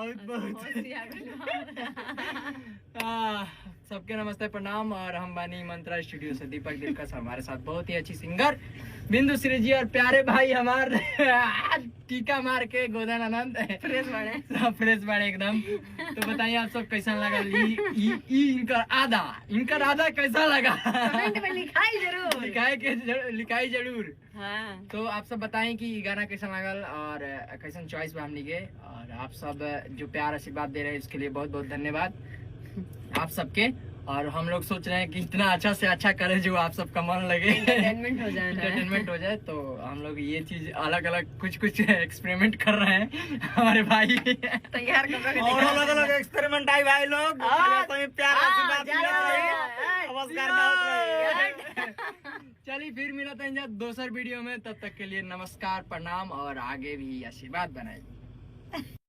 बहुत बहुत सबके नमस्ते प्रणाम। और हम बानी मंत्रा स्टूडियो से दीपक दिलकश, हमारे साथ बहुत ही अच्छी सिंगर बिंदु श्री जी और प्यारे भाई हमारे टीका मार के गोदन आनंद फ्रेश बड़े एकदम। तो बताइए आप सब कैसा लगा इनका आधा कैसा लगा कमेंट में लिखाई जरूर। हाँ। तो आप सब बताएं कि गाना कैसा लगल और कैसा चॉइस बा हमनी के। और आप सब जो प्यार आशीर्वाद दे रहे हैं उसके लिए बहुत बहुत धन्यवाद आप सबके। और हम लोग सोच रहे हैं कि इतना अच्छा से अच्छा करें जो आप सबका मन लगे, एंटरटेनमेंट हो जाए। तो हम लोग ये चीज अलग अलग कुछ एक्सपेरिमेंट कर रहे हैं। हमारे भाई तैयार कर रहे और अलग एक्सपेरिमेंट आई भाई लोग प्यार आशीर्वाद नमस्कार। चलिए फिर मिलते हैं दूसर वीडियो में, तब तक के लिए नमस्कार प्रणाम और आगे भी आशीर्वाद बनाए।